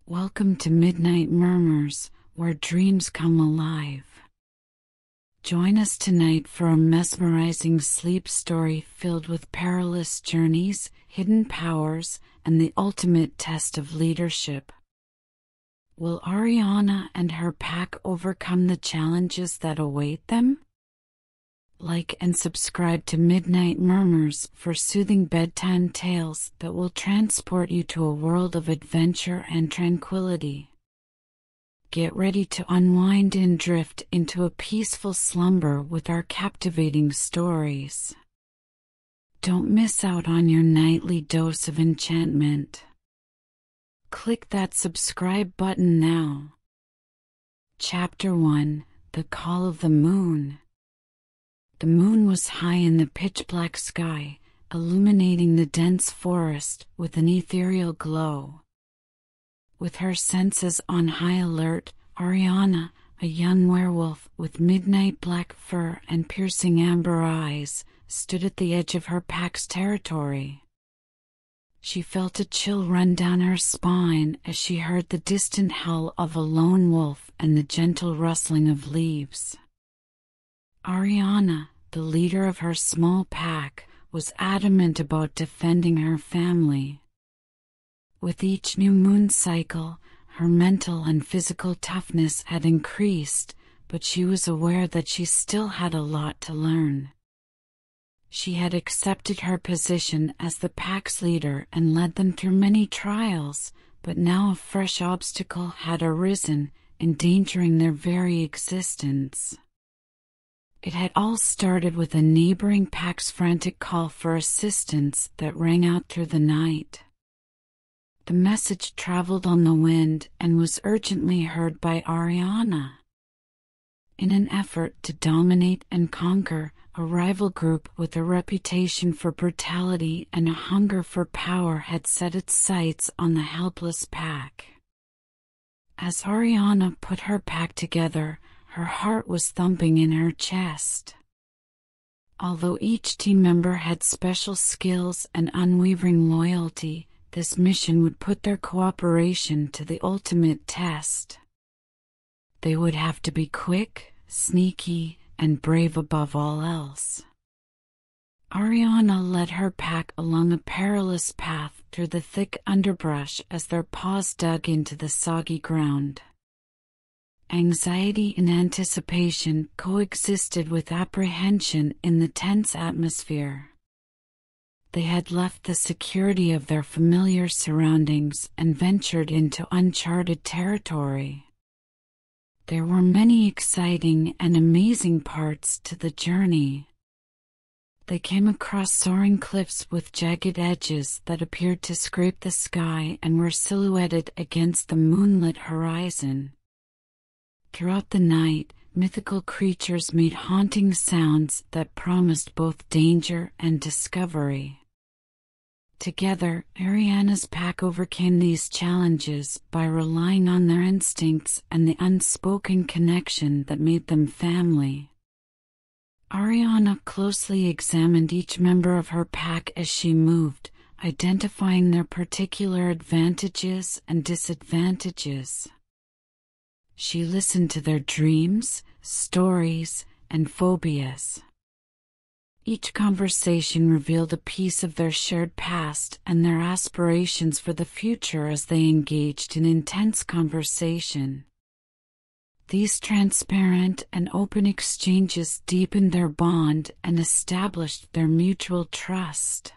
Welcome to Midnight Murmurs, where dreams come alive. Join us tonight for a mesmerizing sleep story filled with perilous journeys, hidden powers, and the ultimate test of leadership. Will Ariana and her pack overcome the challenges that await them? Like and subscribe to Midnight Murmurs for soothing bedtime tales that will transport you to a world of adventure and tranquility. Get ready to unwind and drift into a peaceful slumber with our captivating stories. Don't miss out on your nightly dose of enchantment. Click that subscribe button now. Chapter 1: The Call of the Moon. The moon was high in the pitch-black sky, illuminating the dense forest with an ethereal glow. With her senses on high alert, Ariana, a young werewolf with midnight black fur and piercing amber eyes, stood at the edge of her pack's territory. She felt a chill run down her spine as she heard the distant howl of a lone wolf and the gentle rustling of leaves. Ariana, the leader of her small pack, was adamant about defending her family. With each new moon cycle, her mental and physical toughness had increased, but she was aware that she still had a lot to learn. She had accepted her position as the pack's leader and led them through many trials, but now a fresh obstacle had arisen, endangering their very existence. It had all started with a neighboring pack's frantic call for assistance that rang out through the night. The message traveled on the wind and was urgently heard by Ariana. In an effort to dominate and conquer, a rival group with a reputation for brutality and a hunger for power had set its sights on the helpless pack. As Ariana put her pack together, her heart was thumping in her chest. Although each team member had special skills and unwavering loyalty, this mission would put their cooperation to the ultimate test. They would have to be quick, sneaky, and brave above all else. Ariana led her pack along a perilous path through the thick underbrush as their paws dug into the soggy ground. Anxiety and anticipation coexisted with apprehension in the tense atmosphere. They had left the security of their familiar surroundings and ventured into uncharted territory. There were many exciting and amazing parts to the journey. They came across soaring cliffs with jagged edges that appeared to scrape the sky and were silhouetted against the moonlit horizon. Throughout the night, mythical creatures made haunting sounds that promised both danger and discovery. Together, Ariana's pack overcame these challenges by relying on their instincts and the unspoken connection that made them family. Ariana closely examined each member of her pack as she moved, identifying their particular advantages and disadvantages. She listened to their dreams, stories, and phobias. Each conversation revealed a piece of their shared past and their aspirations for the future as they engaged in intense conversation. These transparent and open exchanges deepened their bond and established their mutual trust.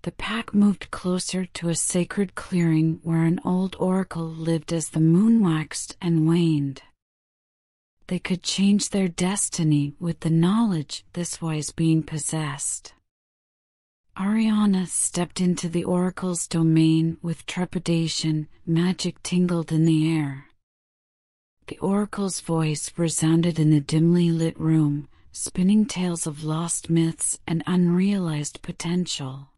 The pack moved closer to a sacred clearing where an old oracle lived as the moon waxed and waned. They could change their destiny with the knowledge this wise being possessed. Ariana stepped into the oracle's domain with trepidation. Magic tingled in the air. The oracle's voice resounded in the dimly lit room, spinning tales of lost myths and unrealized potential.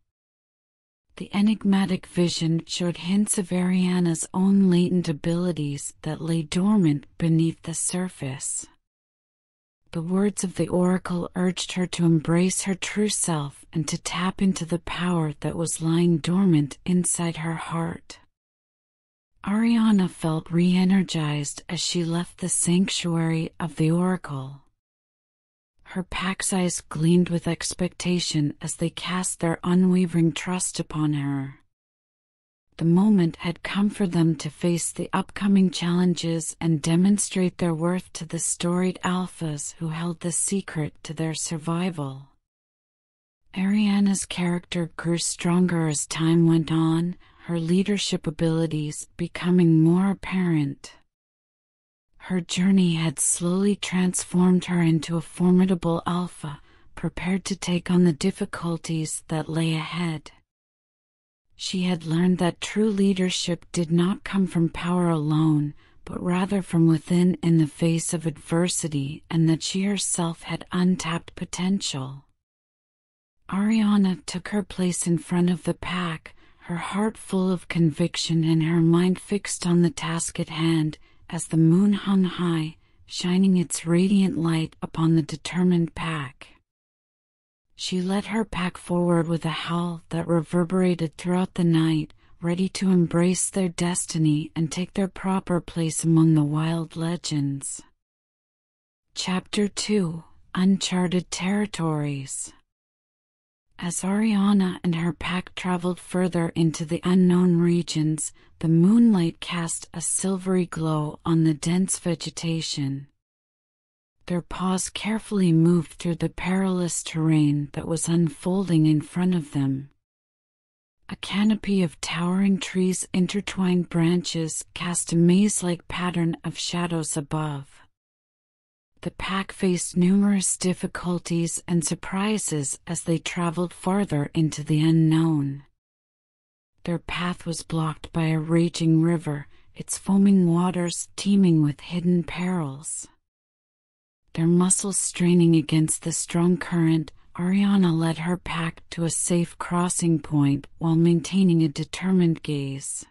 The enigmatic vision showed hints of Ariana's own latent abilities that lay dormant beneath the surface. The words of the oracle urged her to embrace her true self and to tap into the power that was lying dormant inside her heart. Ariana felt re-energized as she left the sanctuary of the oracle. Her pack's eyes gleamed with expectation as they cast their unwavering trust upon her. The moment had come for them to face the upcoming challenges and demonstrate their worth to the storied alphas who held the secret to their survival. Ariana's character grew stronger as time went on, her leadership abilities becoming more apparent. Her journey had slowly transformed her into a formidable alpha, prepared to take on the difficulties that lay ahead. She had learned that true leadership did not come from power alone, but rather from within in the face of adversity, and that she herself had untapped potential. Ariana took her place in front of the pack, her heart full of conviction and her mind fixed on the task at hand, as the moon hung high, shining its radiant light upon the determined pack. She led her pack forward with a howl that reverberated throughout the night, ready to embrace their destiny and take their proper place among the wild legends. Chapter 2: Uncharted Territories. As Ariana and her pack traveled further into the unknown regions, the moonlight cast a silvery glow on the dense vegetation. Their paws carefully moved through the perilous terrain that was unfolding in front of them. A canopy of towering trees' intertwined branches cast a maze-like pattern of shadows above. The pack faced numerous difficulties and surprises as they traveled farther into the unknown. Their path was blocked by a raging river, its foaming waters teeming with hidden perils. Their muscles straining against the strong current, Ariana led her pack to a safe crossing point while maintaining a determined gaze.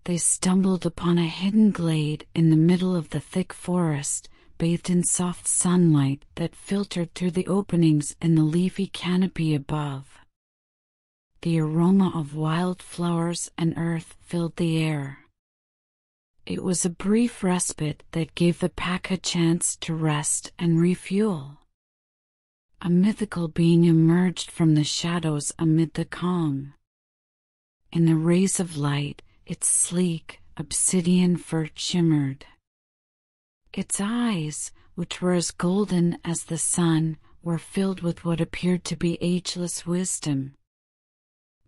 They stumbled upon a hidden glade in the middle of the thick forest, bathed in soft sunlight that filtered through the openings in the leafy canopy above. The aroma of wild flowers and earth filled the air. It was a brief respite that gave the pack a chance to rest and refuel. A mythical being emerged from the shadows amid the calm. In the rays of light, its sleek, obsidian fur shimmered. Its eyes, which were as golden as the sun, were filled with what appeared to be ageless wisdom.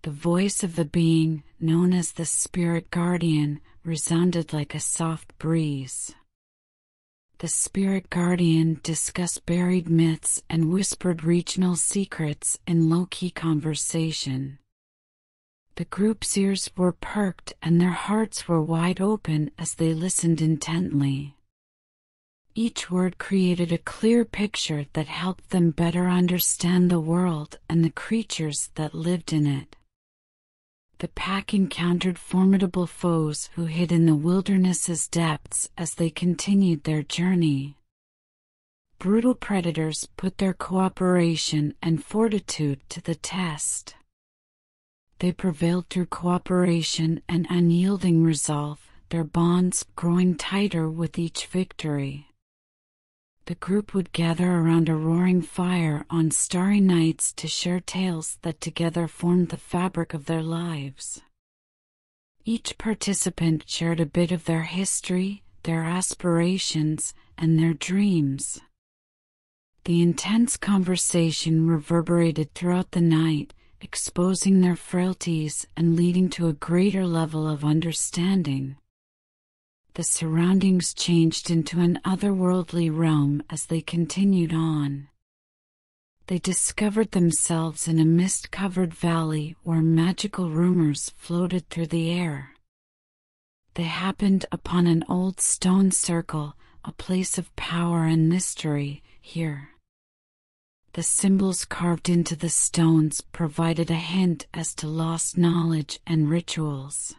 The voice of the being, known as the Spirit Guardian, resounded like a soft breeze. The Spirit Guardian discussed buried myths and whispered regional secrets in low-key conversation. The group's ears were perked and their hearts were wide open as they listened intently. Each word created a clear picture that helped them better understand the world and the creatures that lived in it. The pack encountered formidable foes who hid in the wilderness's depths as they continued their journey. Brutal predators put their cooperation and fortitude to the test. They prevailed through cooperation and unyielding resolve, their bonds growing tighter with each victory. The group would gather around a roaring fire on starry nights to share tales that together formed the fabric of their lives. Each participant shared a bit of their history, their aspirations, and their dreams. The intense conversation reverberated throughout the night, exposing their frailties and leading to a greater level of understanding. The surroundings changed into an otherworldly realm as they continued on. They discovered themselves in a mist-covered valley where magical rumors floated through the air. They happened upon an old stone circle, a place of power and mystery. Here, the symbols carved into the stones provided a hint as to lost knowledge and rituals.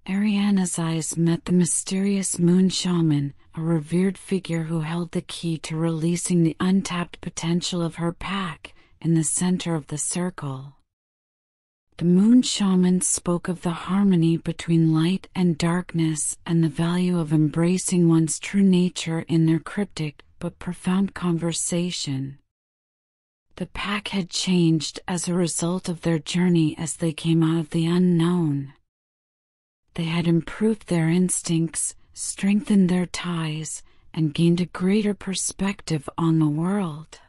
Ariana's eyes met the mysterious moon shaman, a revered figure who held the key to releasing the untapped potential of her pack, in the center of the circle. The moon shaman spoke of the harmony between light and darkness and the value of embracing one's true nature in their cryptic but profound conversation. The pack had changed as a result of their journey as they came out of the unknown. They had improved their instincts, strengthened their ties, and gained a greater perspective on the world.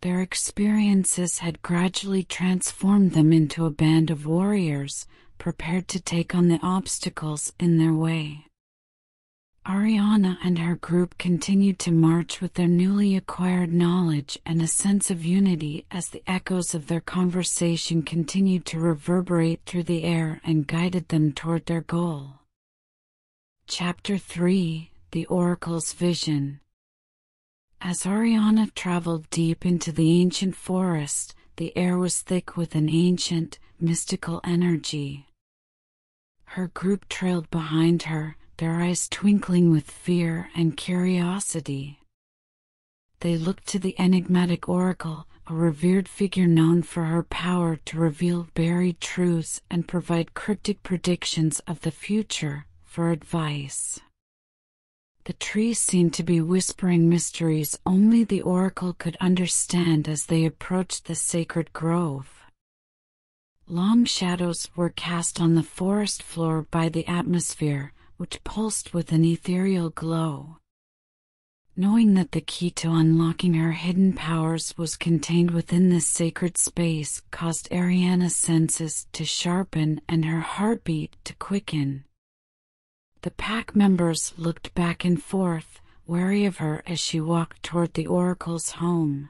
Their experiences had gradually transformed them into a band of warriors, prepared to take on the obstacles in their way. Ariana and her group continued to march with their newly acquired knowledge and a sense of unity as the echoes of their conversation continued to reverberate through the air and guided them toward their goal. Chapter 3: The Oracle's Vision. As Ariana traveled deep into the ancient forest, the air was thick with an ancient, mystical energy. Her group trailed behind her, their eyes twinkling with fear and curiosity. They looked to the enigmatic oracle, a revered figure known for her power to reveal buried truths and provide cryptic predictions of the future, for advice. The trees seemed to be whispering mysteries only the oracle could understand as they approached the sacred grove. Long shadows were cast on the forest floor by the atmosphere, which pulsed with an ethereal glow. Knowing that the key to unlocking her hidden powers was contained within this sacred space caused Ariana's senses to sharpen and her heartbeat to quicken. The pack members looked back and forth, wary of her as she walked toward the oracle's home.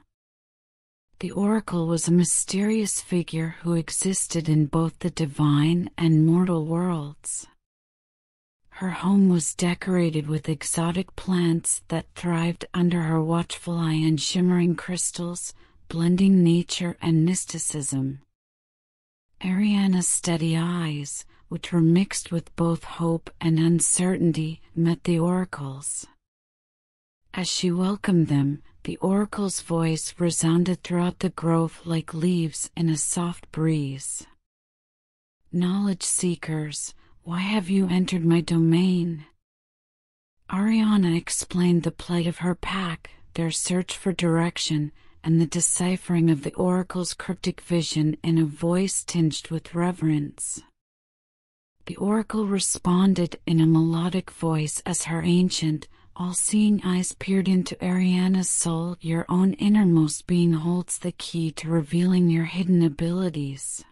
The oracle was a mysterious figure who existed in both the divine and mortal worlds. Her home was decorated with exotic plants that thrived under her watchful eye and shimmering crystals, blending nature and mysticism. Ariana's steady eyes, which were mixed with both hope and uncertainty, met the oracle's. As she welcomed them, the oracle's voice resounded throughout the grove like leaves in a soft breeze. "Knowledge seekers, why have you entered my domain?" Ariana explained the plight of her pack, their search for direction, and the deciphering of the oracle's cryptic vision in a voice tinged with reverence. The oracle responded in a melodic voice as her ancient, all-seeing eyes peered into Ariana's soul. "Your own innermost being holds the key to revealing your hidden abilities.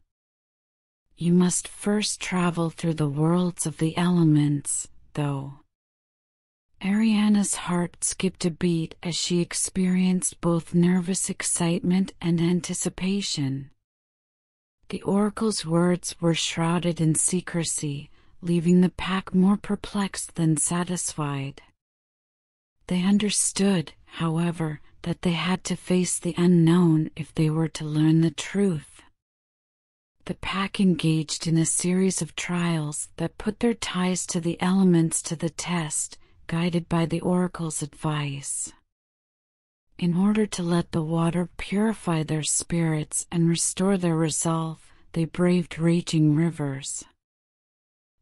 You must first travel through the worlds of the elements, though." Ariana's heart skipped a beat as she experienced both nervous excitement and anticipation. The oracle's words were shrouded in secrecy, leaving the pack more perplexed than satisfied. They understood, however, that they had to face the unknown if they were to learn the truth. The pack engaged in a series of trials that put their ties to the elements to the test, guided by the oracle's advice. In order to let the water purify their spirits and restore their resolve, they braved raging rivers.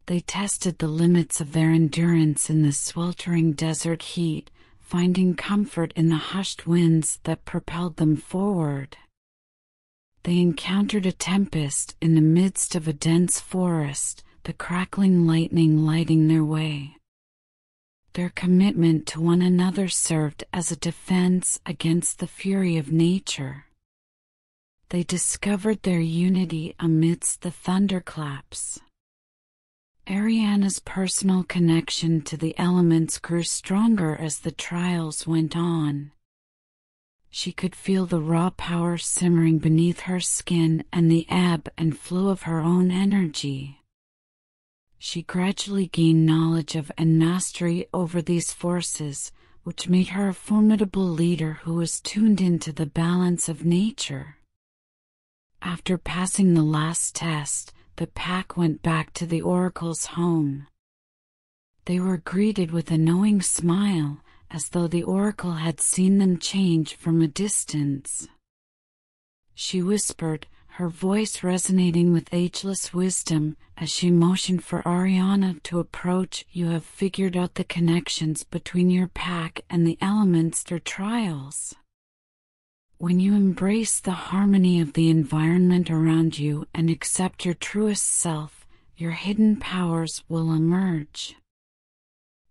They tested the limits of their endurance in the sweltering desert heat, finding comfort in the hushed winds that propelled them forward. They encountered a tempest in the midst of a dense forest, the crackling lightning lighting their way. Their commitment to one another served as a defense against the fury of nature. They discovered their unity amidst the thunderclaps. Ariana's personal connection to the elements grew stronger as the trials went on. She could feel the raw power simmering beneath her skin and the ebb and flow of her own energy. She gradually gained knowledge of and mastery over these forces, which made her a formidable leader who was tuned into the balance of nature. After passing the last test, the pack went back to the oracle's home. They were greeted with a knowing smile, as though the oracle had seen them change from a distance. She whispered, her voice resonating with ageless wisdom as she motioned for Ariana to approach. "You have figured out the connections between your pack and the elements through trials. When you embrace the harmony of the environment around you and accept your truest self, your hidden powers will emerge."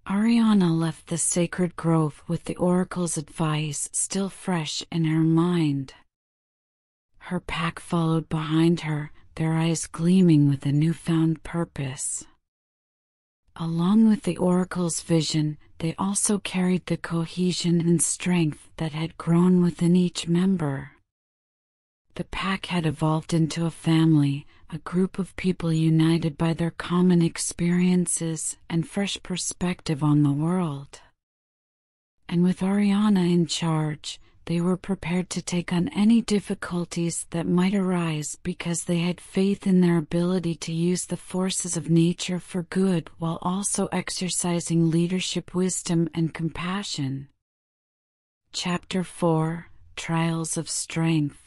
Ariana left the sacred grove with the oracle's advice still fresh in her mind. Her pack followed behind her, their eyes gleaming with a newfound purpose. Along with the oracle's vision, they also carried the cohesion and strength that had grown within each member. The pack had evolved into a family, a group of people united by their common experiences and fresh perspective on the world. And with Ariana in charge, they were prepared to take on any difficulties that might arise because they had faith in their ability to use the forces of nature for good while also exercising leadership, wisdom, and compassion. Chapter 4: Trials of Strength.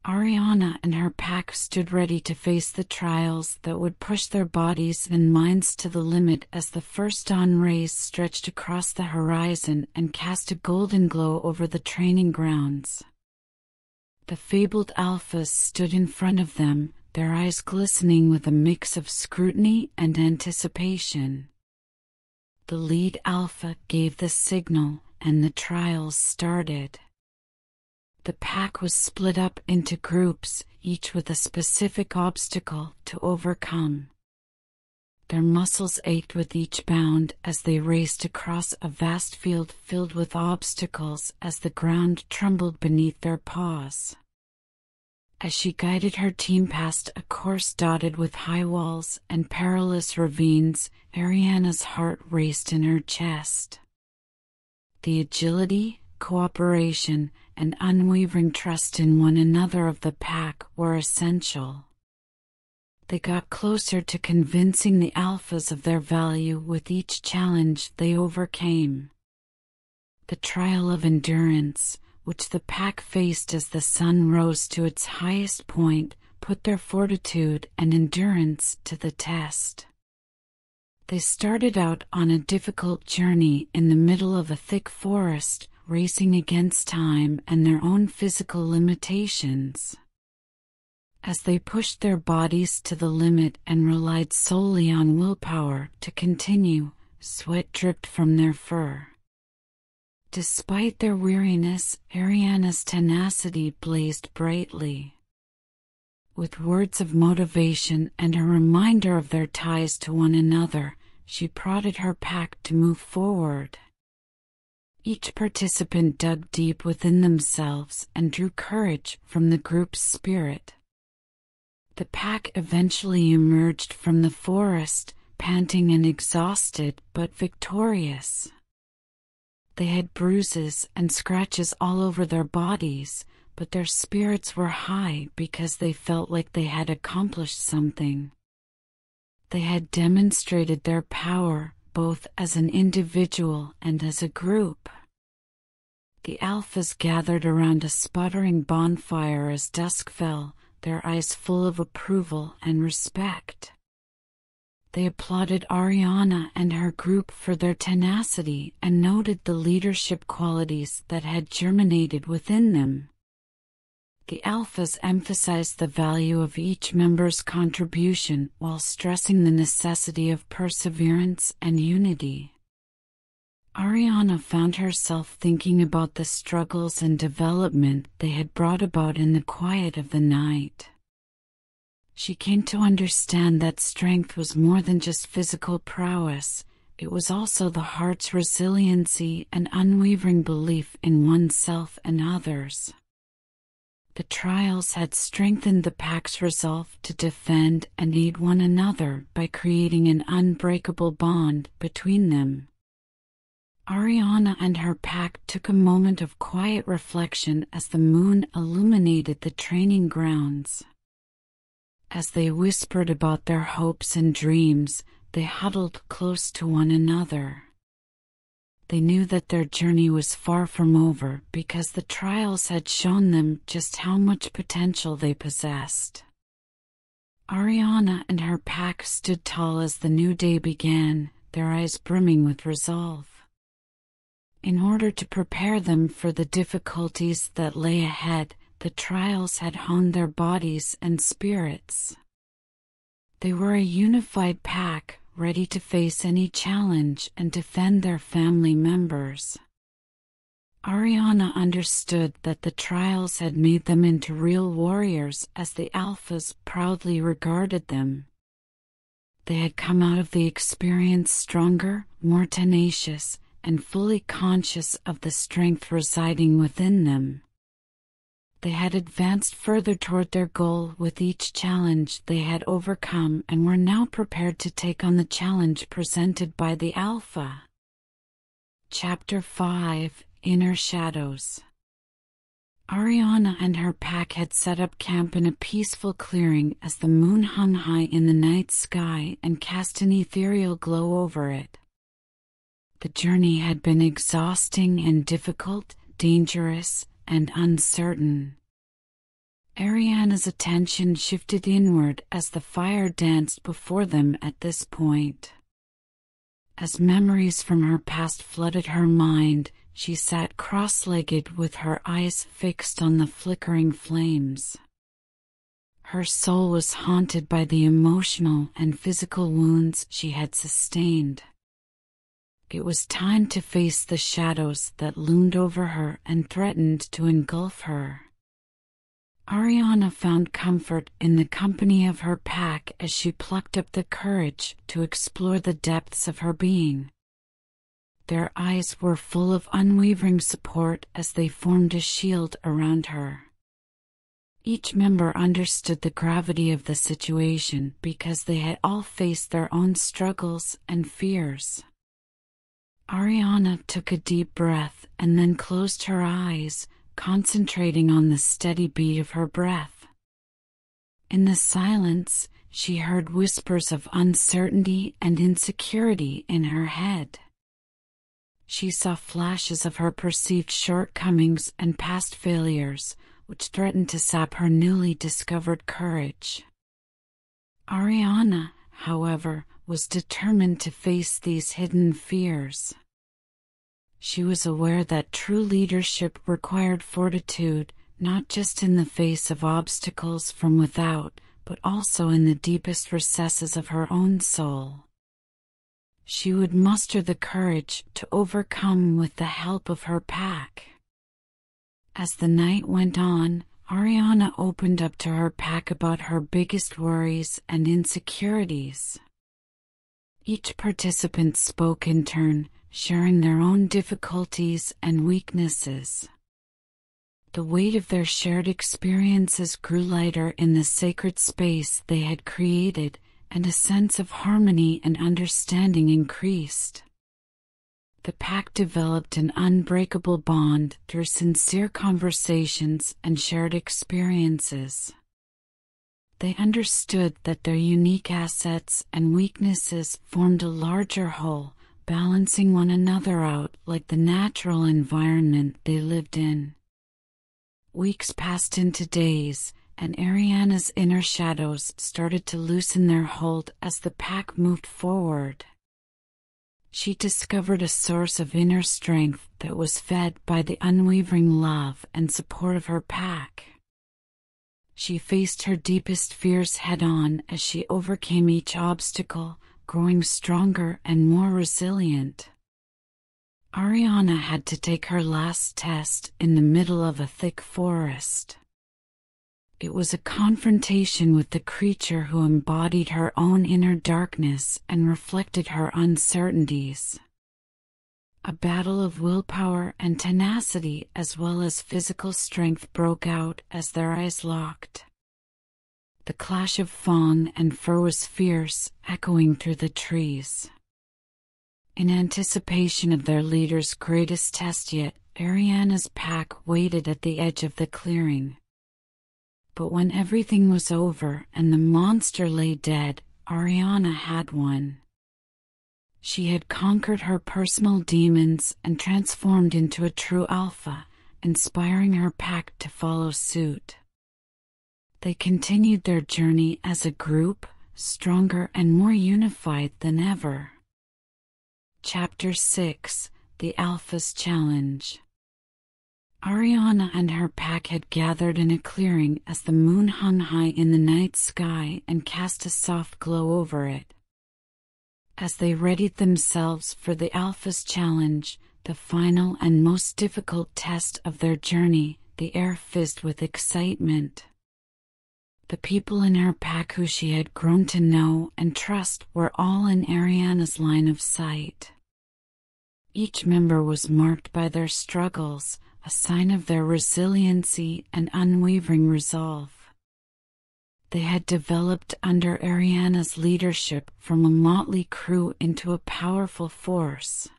Ariana and her pack stood ready to face the trials that would push their bodies and minds to the limit as the first dawn rays stretched across the horizon and cast a golden glow over the training grounds. The fabled alphas stood in front of them, their eyes glistening with a mix of scrutiny and anticipation. The lead alpha gave the signal, and the trials started. The pack was split up into groups, each with a specific obstacle to overcome. Their muscles ached with each bound as they raced across a vast field filled with obstacles as the ground trembled beneath their paws. As she guided her team past a course dotted with high walls and perilous ravines, Ariana's heart raced in her chest. The agility, cooperation, and unwavering trust in one another of the pack were essential. They got closer to convincing the alphas of their value with each challenge they overcame. The trial of endurance, which the pack faced as the sun rose to its highest point, put their fortitude and endurance to the test. They started out on a difficult journey in the middle of a thick forest, racing against time and their own physical limitations. As they pushed their bodies to the limit and relied solely on willpower to continue, sweat dripped from their fur. Despite their weariness, Ariana's tenacity blazed brightly. With words of motivation and a reminder of their ties to one another, she prodded her pack to move forward. Each participant dug deep within themselves and drew courage from the group's spirit. The pack eventually emerged from the forest, panting and exhausted but victorious. They had bruises and scratches all over their bodies, but their spirits were high because they felt like they had accomplished something. They had demonstrated their power, both as an individual and as a group. The alphas gathered around a sputtering bonfire as dusk fell, their eyes full of approval and respect. They applauded Ariana and her group for their tenacity and noted the leadership qualities that had germinated within them. The alphas emphasized the value of each member's contribution while stressing the necessity of perseverance and unity. Ariana found herself thinking about the struggles and development they had brought about in the quiet of the night. She came to understand that strength was more than just physical prowess, it was also the heart's resiliency and unwavering belief in oneself and others. The trials had strengthened the pack's resolve to defend and aid one another by creating an unbreakable bond between them. Ariana and her pack took a moment of quiet reflection as the moon illuminated the training grounds. As they whispered about their hopes and dreams, they huddled close to one another. they knew that their journey was far from over because the trials had shown them just how much potential they possessed. Ariana and her pack stood tall as the new day began, their eyes brimming with resolve. In order to prepare them for the difficulties that lay ahead, the trials had honed their bodies and spirits. They were a unified pack, ready to face any challenge and defend their family members. Ariana understood that the trials had made them into real warriors as the alphas proudly regarded them. They had come out of the experience stronger, more tenacious, and fully conscious of the strength residing within them. They had advanced further toward their goal with each challenge they had overcome and were now prepared to take on the challenge presented by the Alpha. Chapter 5: Inner Shadows. Ariana and her pack had set up camp in a peaceful clearing as the moon hung high in the night sky and cast an ethereal glow over it. The journey had been exhausting and difficult, dangerous, and uncertain. Ariana's attention shifted inward as the fire danced before them at this point. As memories from her past flooded her mind, she sat cross-legged with her eyes fixed on the flickering flames. Her soul was haunted by the emotional and physical wounds she had sustained. It was time to face the shadows that loomed over her and threatened to engulf her. Ariana found comfort in the company of her pack as she plucked up the courage to explore the depths of her being. Their eyes were full of unwavering support as they formed a shield around her. Each member understood the gravity of the situation because they had all faced their own struggles and fears. Ariana took a deep breath and then closed her eyes, concentrating on the steady beat of her breath. In the silence, she heard whispers of uncertainty and insecurity in her head. She saw flashes of her perceived shortcomings and past failures, which threatened to sap her newly discovered courage. Ariana, however, was determined to face these hidden fears. She was aware that true leadership required fortitude, not just in the face of obstacles from without, but also in the deepest recesses of her own soul. She would muster the courage to overcome with the help of her pack. As the night went on, Ariana opened up to her pack about her biggest worries and insecurities. Each participant spoke in turn, sharing their own difficulties and weaknesses. The weight of their shared experiences grew lighter in the sacred space they had created, and a sense of harmony and understanding increased. The pack developed an unbreakable bond through sincere conversations and shared experiences. They understood that their unique assets and weaknesses formed a larger whole, balancing one another out like the natural environment they lived in. Weeks passed into days, and Ariana's inner shadows started to loosen their hold as the pack moved forward. She discovered a source of inner strength that was fed by the unwavering love and support of her pack. She faced her deepest fears head-on as she overcame each obstacle, growing stronger and more resilient. Ariana had to take her last test in the middle of a thick forest. It was a confrontation with the creature who embodied her own inner darkness and reflected her uncertainties. A battle of willpower and tenacity as well as physical strength broke out as their eyes locked. The clash of fawn and fur was fierce, echoing through the trees. In anticipation of their leader's greatest test yet, Ariana's pack waited at the edge of the clearing. But when everything was over and the monster lay dead, Ariana had won. She had conquered her personal demons and transformed into a true alpha, inspiring her pack to follow suit. They continued their journey as a group, stronger and more unified than ever. Chapter 6: The Alpha's Challenge. Ariana and her pack had gathered in a clearing as the moon hung high in the night sky and cast a soft glow over it. As they readied themselves for the Alpha's challenge, the final and most difficult test of their journey, the air fizzed with excitement. The people in her pack who she had grown to know and trust were all in Ariana's line of sight. Each member was marked by their struggles, a sign of their resiliency and unwavering resolve. They had developed under Ariana's leadership from a motley crew into a powerful force.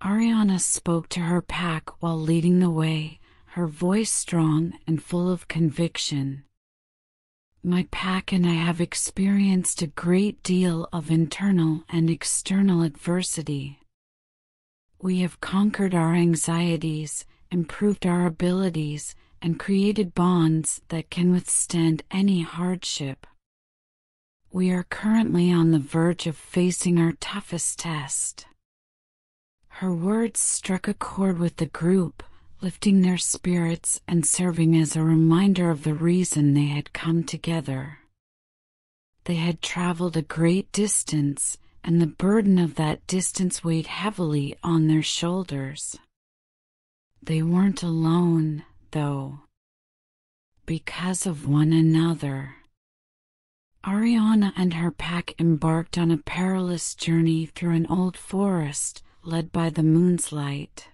Ariana spoke to her pack while leading the way, her voice strong and full of conviction. My pack and I have experienced a great deal of internal and external adversity. We have conquered our anxieties, improved our abilities, and created bonds that can withstand any hardship. We are currently on the verge of facing our toughest test. Her words struck a chord with the group, lifting their spirits and serving as a reminder of the reason they had come together. They had traveled a great distance, and the burden of that distance weighed heavily on their shoulders. They weren't alone, though. Because of one another. Ariana and her pack embarked on a perilous journey through an old forest, led by the moon's light.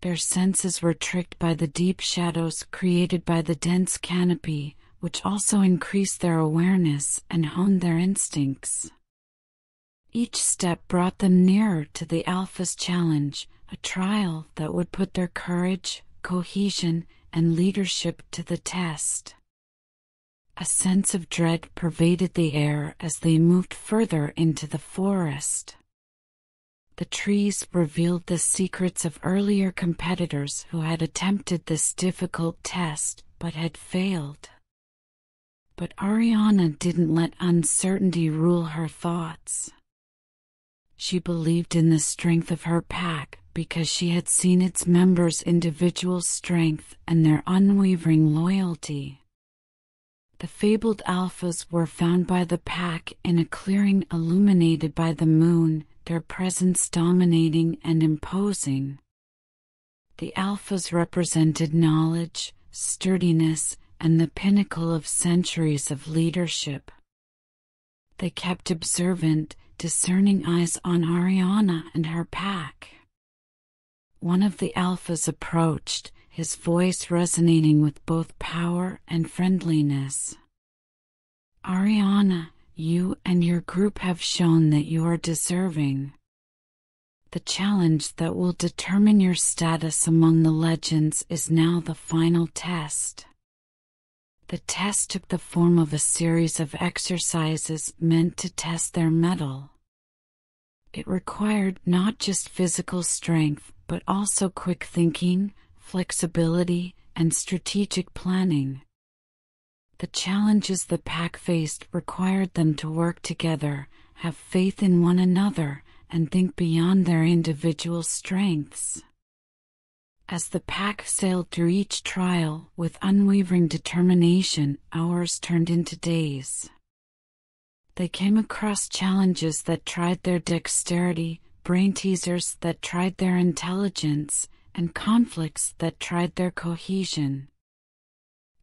Their senses were tricked by the deep shadows created by the dense canopy, which also increased their awareness and honed their instincts. Each step brought them nearer to the Alpha's challenge, a trial that would put their courage, cohesion, and leadership to the test. A sense of dread pervaded the air as they moved further into the forest. The trees revealed the secrets of earlier competitors who had attempted this difficult test but had failed. But Ariana didn't let uncertainty rule her thoughts. She believed in the strength of her pack because she had seen its members' individual strength and their unwavering loyalty. The fabled alphas were found by the pack in a clearing illuminated by the moon, their presence dominating and imposing. The alphas represented knowledge, sturdiness, and the pinnacle of centuries of leadership. They kept observant, discerning eyes on Ariana and her pack. One of the alphas approached, his voice resonating with both power and friendliness. Ariana, you and your group have shown that you are deserving. The challenge that will determine your status among the legends is now the final test. The test took the form of a series of exercises meant to test their mettle. It required not just physical strength, but also quick thinking, flexibility, and strategic planning. The challenges the pack faced required them to work together, have faith in one another, and think beyond their individual strengths. As the pack sailed through each trial with unwavering determination, hours turned into days. They came across challenges that tried their dexterity, brain teasers that tried their intelligence, and conflicts that tried their cohesion.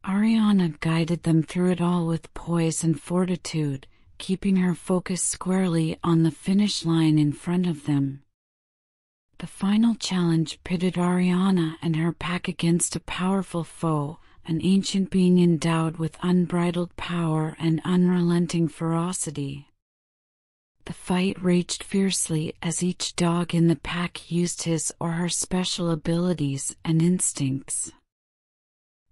Ariana guided them through it all with poise and fortitude, keeping her focus squarely on the finish line in front of them. The final challenge pitted Ariana and her pack against a powerful foe, an ancient being endowed with unbridled power and unrelenting ferocity. The fight raged fiercely as each dog in the pack used his or her special abilities and instincts.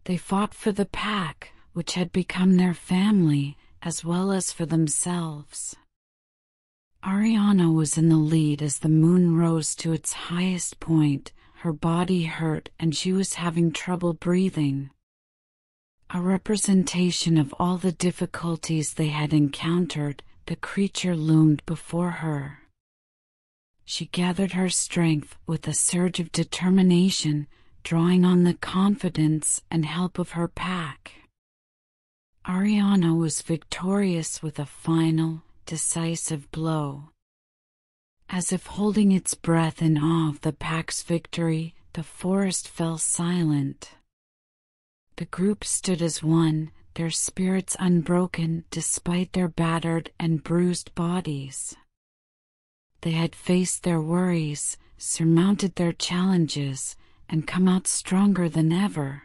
They fought for the pack, which had become their family, as well as for themselves. Ariana was in the lead as the moon rose to its highest point. Her body hurt and she was having trouble breathing. A representation of all the difficulties they had encountered, the creature loomed before her. She gathered her strength with a surge of determination, drawing on the confidence and help of her pack. Ariana was victorious with a final, decisive blow. As if holding its breath in awe of the pack's victory, the forest fell silent. The group stood as one, their spirits unbroken despite their battered and bruised bodies. They had faced their worries, surmounted their challenges, and come out stronger than ever.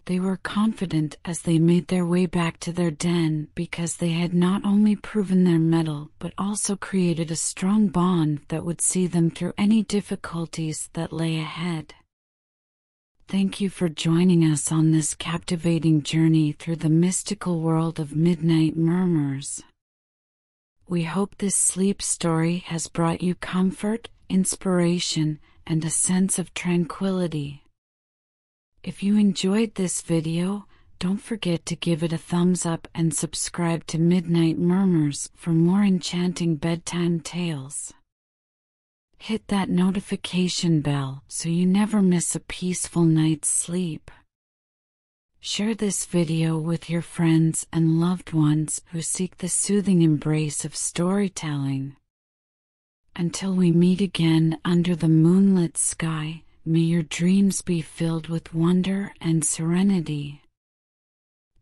They were confident as they made their way back to their den because they had not only proven their mettle but also created a strong bond that would see them through any difficulties that lay ahead. Thank you for joining us on this captivating journey through the mystical world of Midnight Murmurs. We hope this sleep story has brought you comfort, inspiration, and a sense of tranquility. If you enjoyed this video, don't forget to give it a thumbs up and subscribe to Midnight Murmurs for more enchanting bedtime tales. Hit that notification bell so you never miss a peaceful night's sleep. Share this video with your friends and loved ones who seek the soothing embrace of storytelling. Until we meet again under the moonlit sky, may your dreams be filled with wonder and serenity.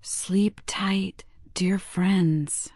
Sleep tight, dear friends.